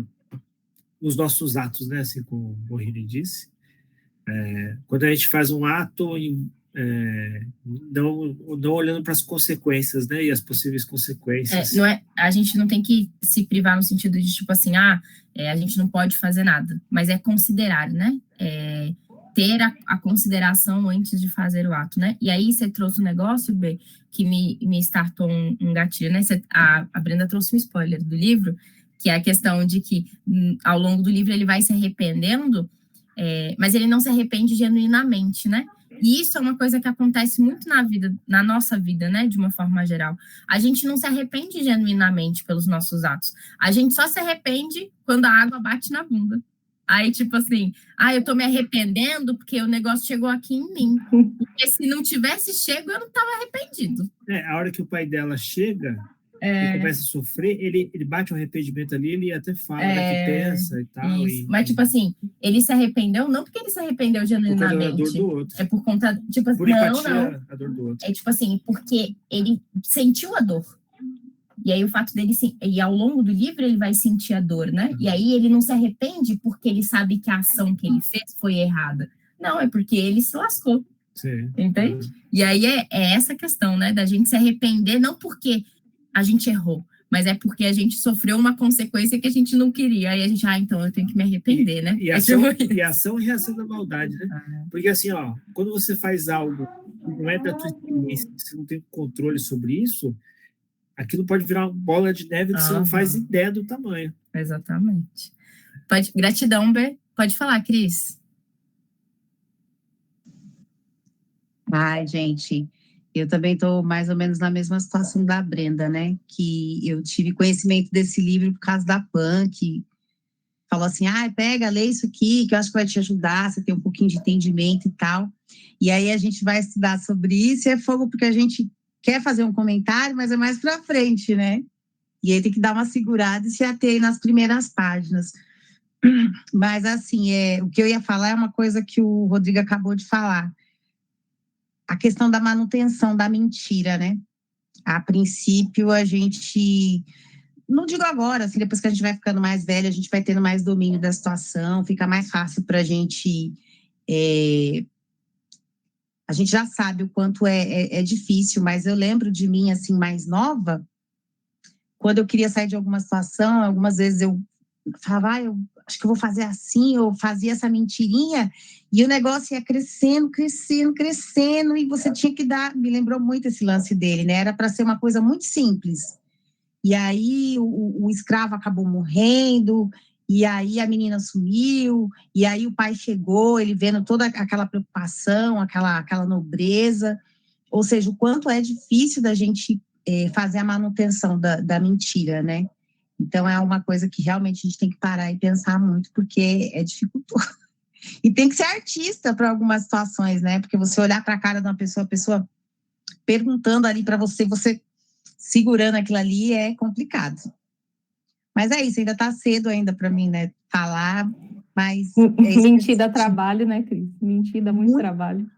os nossos atos, né? Assim como o Borini disse. Quando a gente faz um ato, não olhando para as consequências, né? E as possíveis consequências. A gente não tem que se privar no sentido de, tipo assim, a gente não pode fazer nada, mas é considerar, né? Ter a consideração antes de fazer o ato, né? E aí você trouxe um negócio, B, que me startou um gatilho, né? A Brenda trouxe um spoiler do livro, que é a questão de que ao longo do livro ele vai se arrependendo, mas ele não se arrepende genuinamente, né? E isso é uma coisa que acontece muito na nossa vida, né? De uma forma geral. A gente não se arrepende genuinamente pelos nossos atos. A gente só se arrepende quando a água bate na bunda. Aí, tipo assim, eu tô me arrependendo porque o negócio chegou aqui em mim. Porque se não tivesse chego, eu não tava arrependido. A hora que o pai dela chega e começa a sofrer, ele bate o arrependimento ali, ele até fala, né, que pensa e tal. Mas, tipo assim, ele se arrependeu, não porque ele se arrependeu genuinamente. Por conta da dor do outro. É por conta, tipo assim, por empatia, a dor do outro. É tipo assim, porque ele sentiu a dor. E aí o fato dele, e ao longo do livro ele vai sentir a dor, né? E aí ele não se arrepende porque ele sabe que a ação que ele fez foi errada. Não, é porque ele se lascou. Sim. Entende? E aí é essa questão, né? Da gente se arrepender, não porque a gente errou, mas é porque a gente sofreu uma consequência que a gente não queria. Aí a gente, então eu tenho que me arrepender, né? E ação e reação da maldade, né? Porque assim, quando você faz algo que não é da tua experiência, você não tem controle sobre isso, aquilo pode virar uma bola de neve que você não faz ideia do tamanho. Exatamente. Gratidão, B. Pode falar, Cris. Ai, gente, eu também estou mais ou menos na mesma situação da Brenda, né? Que eu tive conhecimento desse livro por causa da PAN, que falou assim, pega, lê isso aqui, que eu acho que vai te ajudar, você tem um pouquinho de entendimento e tal. E aí a gente vai estudar sobre isso, e é fogo porque a gente quer fazer um comentário, mas é mais para frente, né? E aí tem que dar uma segurada e se ater nas primeiras páginas. Mas, assim, o que eu ia falar é uma coisa que o Rodrigo acabou de falar. A questão da manutenção da mentira, né? A princípio, a gente... Não digo agora, assim, depois que a gente vai ficando mais velho, a gente vai tendo mais domínio da situação, fica mais fácil para a gente... A gente já sabe o quanto é difícil, mas eu lembro de mim, assim, mais nova, quando eu queria sair de alguma situação, algumas vezes eu falava, eu acho que eu vou fazer assim, eu fazia essa mentirinha, e o negócio ia crescendo, crescendo, crescendo, e você tinha que me lembrou muito esse lance dele, né? Era para ser uma coisa muito simples. E aí o escravo acabou morrendo, e aí a menina sumiu, e aí o pai chegou, ele vendo toda aquela preocupação, aquela nobreza, ou seja, o quanto é difícil da gente fazer a manutenção da mentira, né? Então é uma coisa que realmente a gente tem que parar e pensar muito, porque é dificultoso. E tem que ser artista para algumas situações, né? Porque você olhar para a cara de uma pessoa, a pessoa perguntando ali para você segurando aquilo ali é complicado. Mas é isso, ainda está cedo ainda para mim, né, falar, mas... Mentir dá trabalho, né, Cris? Mentir dá muito trabalho.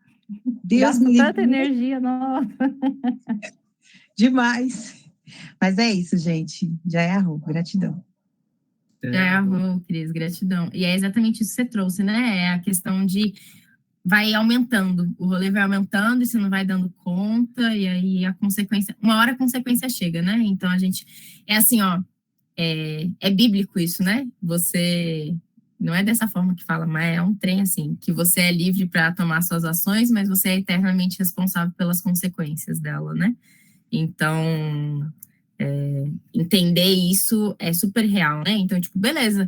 Deus me livre. Tanta energia, nossa. Demais. Mas é isso, gente. Já é arroz, gratidão. Já é arroz, Cris, gratidão. E é exatamente isso que você trouxe, né? É a questão de... vai aumentando, o rolê vai aumentando e você não vai dando conta, e aí a consequência... Uma hora a consequência chega, né? Então a gente... É assim, é bíblico isso, né? Você, não é dessa forma que fala, mas é um trem assim, que você é livre para tomar suas ações, mas você é eternamente responsável pelas consequências dela, né? Então, entender isso é super real, né? Então, tipo, beleza,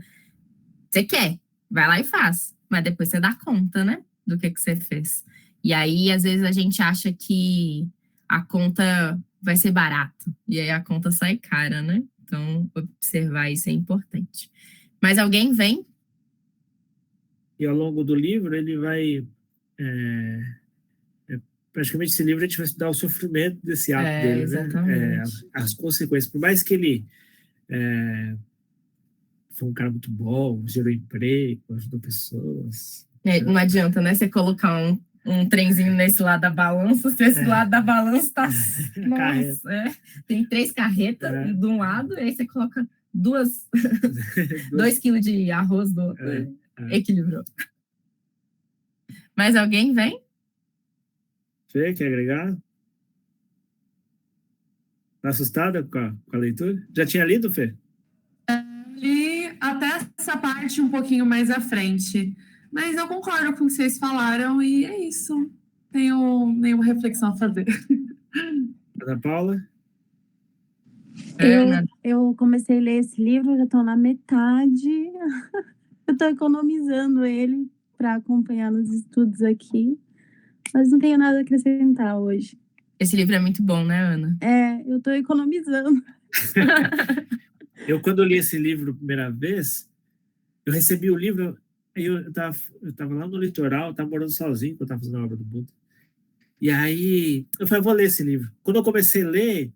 você quer, vai lá e faz, mas depois você dá conta, né? Do que você fez. E aí, às vezes, a gente acha que a conta vai ser barata, e aí a conta sai cara, né? Então, observar isso é importante. Mas alguém vem? E ao longo do livro, ele vai... praticamente, esse livro a gente vai estudar o sofrimento desse ato dele, exatamente. né? As consequências. Por mais que ele foi um cara muito bom, gerou emprego, ajudou pessoas. Não adianta, né? Você colocar um trenzinho nesse lado da balança, se esse lado da balança tá... Nossa, tem 3 carretas de um lado, e aí você coloca 2 quilos de arroz do outro. Equilibrou. Mais alguém vem? Fê, quer agregar? Tá assustada com a leitura? Já tinha lido, Fê? Li até essa parte um pouquinho mais à frente. Mas eu concordo com o que vocês falaram e é isso. Tenho nenhuma reflexão a fazer. Ana Paula? Eu comecei a ler esse livro, já estou na metade. Eu estou economizando ele para acompanhar nos estudos aqui, mas não tenho nada a acrescentar hoje. Esse livro é muito bom, né, Ana? Eu estou economizando. Eu, quando li esse livro a primeira vez, eu recebi o livro, aí eu tava lá no litoral, estava morando sozinho, quando eu estava fazendo a obra do Buda. E aí, eu falei, vou ler esse livro. Quando eu comecei a ler,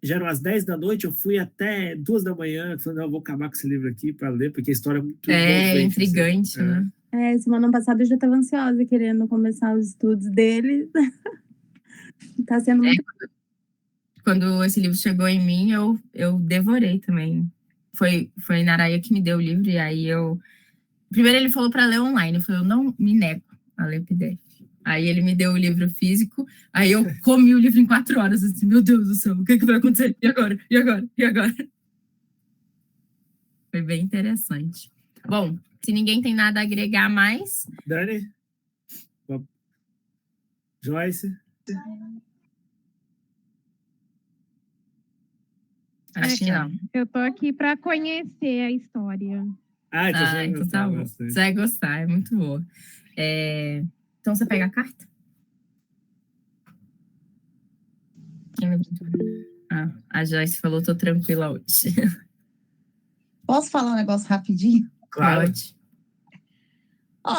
já eram às 10 da noite, eu fui até 2 da manhã, falei, não, eu vou acabar com esse livro aqui para ler, porque a história é muito intrigante, assim. né? Semana passada eu já estava ansiosa, querendo começar os estudos dele. Tá sendo muito... Quando esse livro chegou em mim, eu devorei também. Foi Naraia que me deu o livro, e aí primeiro ele falou para ler online, eu falei, eu não me nego a ler PDF. Aí ele me deu o livro físico, aí eu comi o livro em 4 horas, assim, meu Deus do céu, o que vai acontecer? E agora? E agora? E agora? Foi bem interessante. Bom, se ninguém tem nada a agregar mais... Dani? Joyce? Acho que não. Eu tô aqui para conhecer a história. Então tá bom. Você vai gostar, é muito boa. Então, você pega a carta? A Joyce falou, tô tranquila hoje. Posso falar um negócio rapidinho? Claro.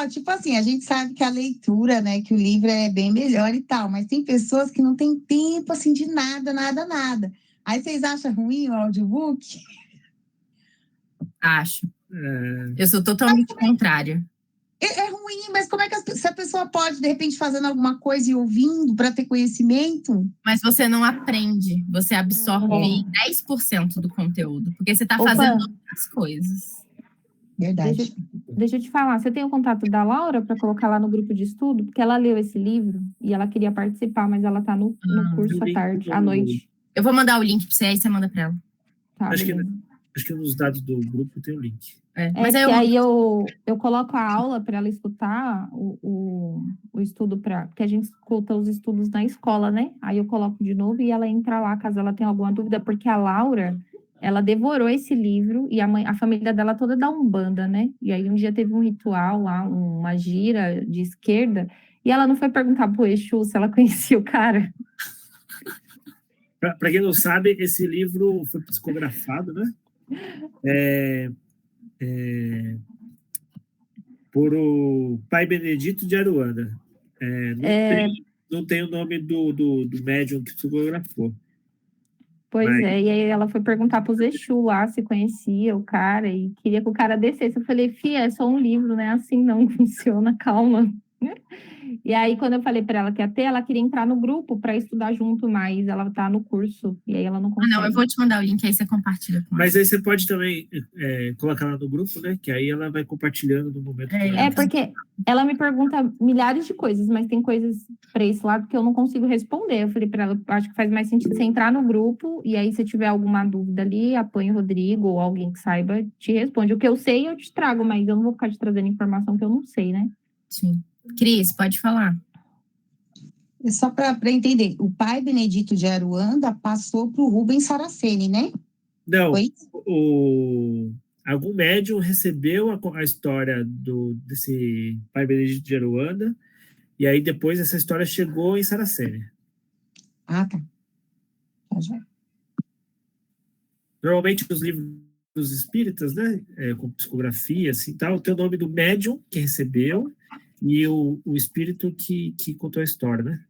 Tipo assim, a gente sabe que a leitura, né, que o livro é bem melhor e tal, mas tem pessoas que não têm tempo, assim, de nada. Aí vocês acham ruim o audiobook? Acho. Eu sou totalmente contrária. É ruim, mas como é que se a pessoa pode, de repente, fazendo alguma coisa e ouvindo para ter conhecimento? Mas você não aprende, você absorve 10% do conteúdo, porque você está fazendo outras coisas. Verdade. Deixa eu te falar, você tem o contato da Laura para colocar lá no grupo de estudo? Porque ela leu esse livro e ela queria participar, mas ela está no curso à noite. Eu vou mandar o link para você, aí você manda para ela. Tá, acho que nos dados do grupo tem o link. Mas aí eu coloco a aula para ela escutar o estudo, porque a gente escuta os estudos na escola, né? Aí eu coloco de novo e ela entra lá, caso ela tenha alguma dúvida, porque a Laura, ela devorou esse livro e a família dela toda da Umbanda, né? E aí um dia teve um ritual lá, uma gira de esquerda, e ela não foi perguntar pro Exu se ela conhecia o cara. Para quem não sabe, esse livro foi psicografado, né? Por o Pai Benedito de Aruanda. Não tem o nome do médium que psicografou. Pois e aí ela foi perguntar para os Exu lá se conhecia o cara e queria que o cara descesse. Eu falei, fia, é só um livro, né? Assim não funciona, calma. E aí, quando eu falei para ela que ia ter, ela queria entrar no grupo para estudar junto, mas ela tá no curso, e aí ela não consegue. Não, eu vou te mandar o link, aí você compartilha com ela. Mas aí você pode também colocar ela no grupo, né? Que aí ela vai compartilhando no momento. Porque ela me pergunta milhares de coisas, mas tem coisas para esse lado que eu não consigo responder. Eu falei para ela, acho que faz mais sentido você entrar no grupo, e aí se tiver alguma dúvida ali, apanha o Rodrigo ou alguém que saiba, te responde. O que eu sei, eu te trago, mas eu não vou ficar te trazendo informação que eu não sei, né? Sim. Cris, pode falar. Só para entender, o Pai Benedito de Aruanda passou para o Rubens Saraceni, né? Não, algum médium recebeu a história desse Pai Benedito de Aruanda, e aí depois essa história chegou em Saraceni. Tá. Normalmente os livros espíritas, né, com psicografia, assim, tal, tem o nome do médium que recebeu e o espírito que contou a história, né?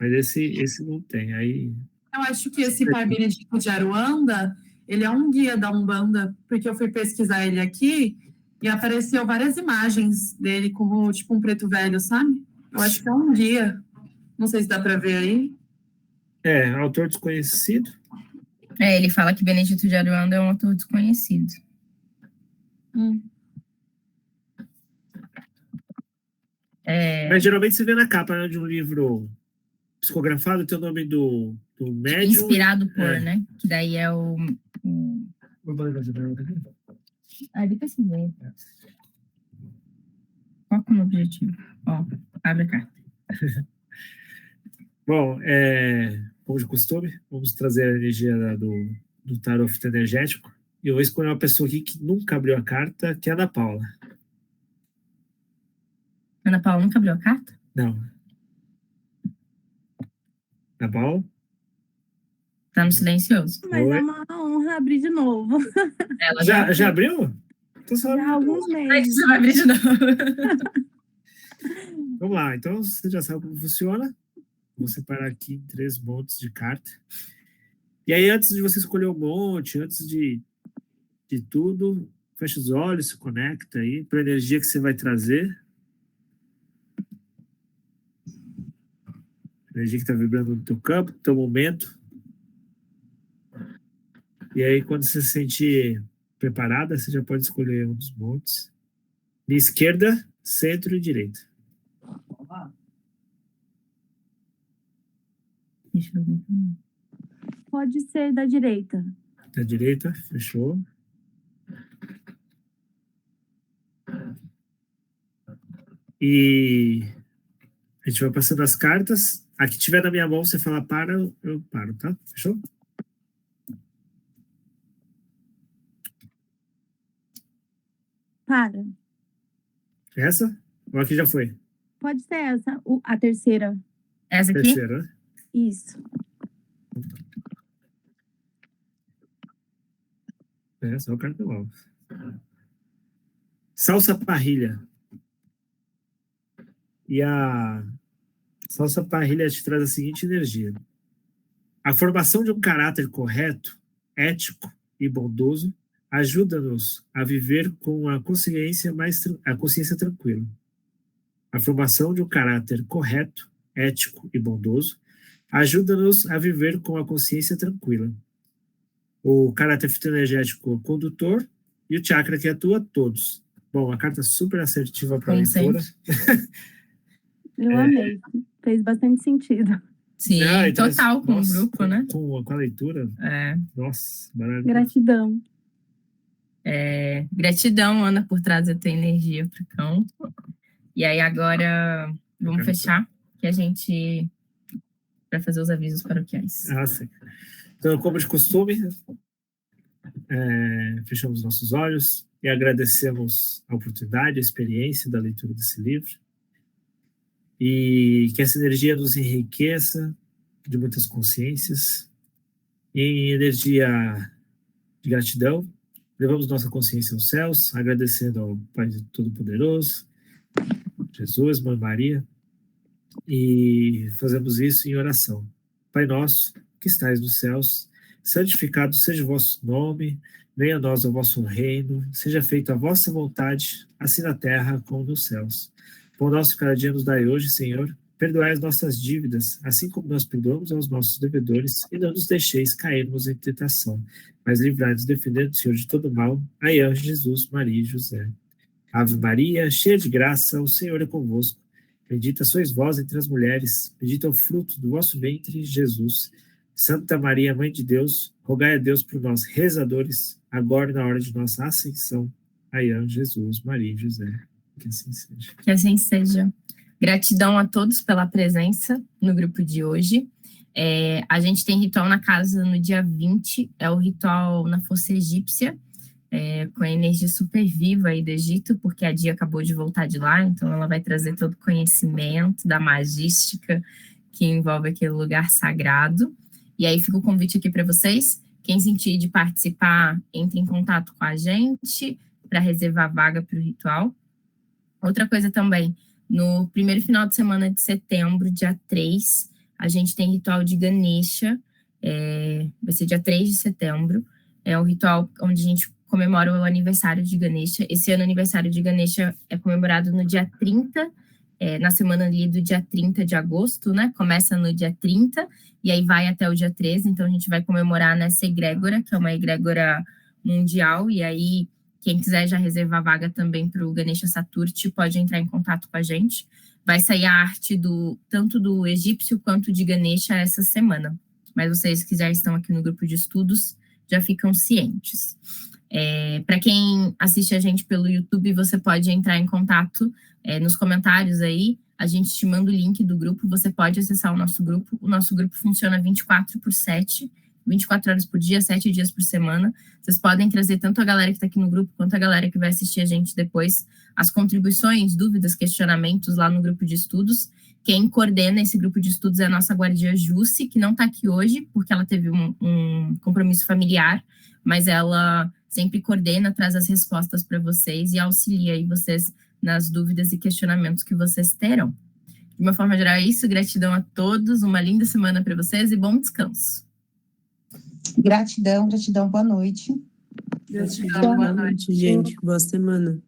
Mas esse não tem. Aí... Eu acho que esse Pai Benedito de Aruanda, ele é um guia da Umbanda, porque eu fui pesquisar ele aqui e apareceu várias imagens dele como tipo um preto velho, sabe? Eu acho que é um guia. Não sei se dá para ver aí. Autor desconhecido. Ele fala que Benedito de Aruanda é um autor desconhecido. Mas geralmente você vê na capa, né, de um livro psicografado, tem o nome do médium. Inspirado por, né? Que daí é o... depois você vê. Qual que é o objetivo? Ó, abre a carta. Bom, como de costume, vamos trazer a energia do tarô fitoenergético. E eu vou escolher uma pessoa aqui que nunca abriu a carta, que é a Ana Paula. Ana Paula nunca abriu a carta? Não. Ana Paula? Tá no silencioso. Mas Oi. é uma honra abrir de novo. Ela Já abriu? Então, só... Já há alguns Ai, meses. você vai abrir de novo. Vamos lá, então você já sabe como funciona. Vou separar aqui 3 montes de carta. E aí, antes de você escolher um monte, antes de tudo, fecha os olhos, se conecta aí para a energia que você vai trazer. A energia que está vibrando no teu campo, no teu momento. E aí, quando você se sentir preparada, você já pode escolher um dos montes. De esquerda, centro e direita. Deixa eu ver. Pode ser da direita. Da direita, fechou. E a gente vai passando as cartas. A que tiver na minha mão, você fala para, eu paro, tá? Fechou? Para. Essa? Ou aqui já foi? Pode ser essa, a terceira. Essa aqui? Terceira, né? Isso. Essa é o cartão. Salsa parrilha. E a salsa parrilha te traz a seguinte energia. A formação de um caráter correto, ético e bondoso ajuda-nos a viver com a consciência tranquila. A formação de um caráter correto, ético e bondoso ajuda-nos a viver com a consciência tranquila. O caráter fitoenergético condutor e o chakra que atua todos. Bom, a carta super assertiva para a leitura. Eu amei. Fez bastante sentido. Sim, então, total, com o grupo, né? Com a leitura. Nossa, maravilhoso. Gratidão. Gratidão, Ana, por trazer a tua energia para o campo. E aí agora vamos fechar, que a gente vai fazer os avisos paroquiais. Sim. Então, como de costume, fechamos nossos olhos e agradecemos a oportunidade, a experiência da leitura desse livro. E que essa energia nos enriqueça de muitas consciências. E em energia de gratidão, levamos nossa consciência aos céus, agradecendo ao Pai Todo-Poderoso, Jesus, Mãe Maria, e fazemos isso em oração. Pai nosso, que estais nos céus, santificado seja o vosso nome, venha a nós o vosso reino, seja feita a vossa vontade, assim na terra como nos céus. Pão nosso cada dia nos dai hoje, Senhor, perdoai as nossas dívidas, assim como nós perdoamos aos nossos devedores, e não nos deixeis cairmos em tentação, mas livrai-nos defendendo o Senhor de todo mal. Ai, anjo Jesus, Maria e José. Ave Maria, cheia de graça, o Senhor é convosco. Bendita sois vós entre as mulheres, bendito é o fruto do vosso ventre, Jesus. Santa Maria, Mãe de Deus, rogai a Deus por nós, rezadores, agora e na hora de nossa ascensão. Ai, anjo Jesus, Maria e José. Que assim seja. Que assim seja. Gratidão a todos pela presença no grupo de hoje. A gente tem ritual na casa no dia 20, é o ritual na Força Egípcia, com a energia super viva aí do Egito, porque a Dia acabou de voltar de lá, então ela vai trazer todo o conhecimento da magística que envolve aquele lugar sagrado. E aí fica o convite aqui para vocês. Quem sentir de participar, entre em contato com a gente para reservar vaga para o ritual. Outra coisa também, no primeiro final de semana de setembro, dia 3, a gente tem ritual de Ganesha, vai ser dia 3 de setembro, é um ritual onde a gente comemora o aniversário de Ganesha. Esse ano o aniversário de Ganesha é comemorado no dia 30 na semana ali do dia 30 de agosto, né? Começa no dia 30 e aí vai até o dia 13, então a gente vai comemorar nessa egrégora, que é uma egrégora mundial, e aí quem quiser já reservar vaga também para o Ganesha Saturthi pode entrar em contato com a gente. Vai sair a arte tanto do egípcio quanto de Ganesha essa semana. Mas vocês que já estão aqui no grupo de estudos já ficam cientes. Para quem assiste a gente pelo YouTube, você pode entrar em contato nos comentários aí. A gente te manda o link do grupo, você pode acessar o nosso grupo. O nosso grupo funciona 24/7, 24 horas por dia, 7 dias por semana. Vocês podem trazer tanto a galera que está aqui no grupo, quanto a galera que vai assistir a gente depois, as contribuições, dúvidas, questionamentos lá no grupo de estudos. Quem coordena esse grupo de estudos é a nossa guardiã Jussi, que não está aqui hoje, porque ela teve um compromisso familiar, mas ela sempre coordena, traz as respostas para vocês e auxilia aí vocês nas dúvidas e questionamentos que vocês terão. De uma forma geral, é isso. Gratidão a todos, uma linda semana para vocês e bom descanso. Gratidão, boa noite. Gratidão, boa noite, gente. Boa semana.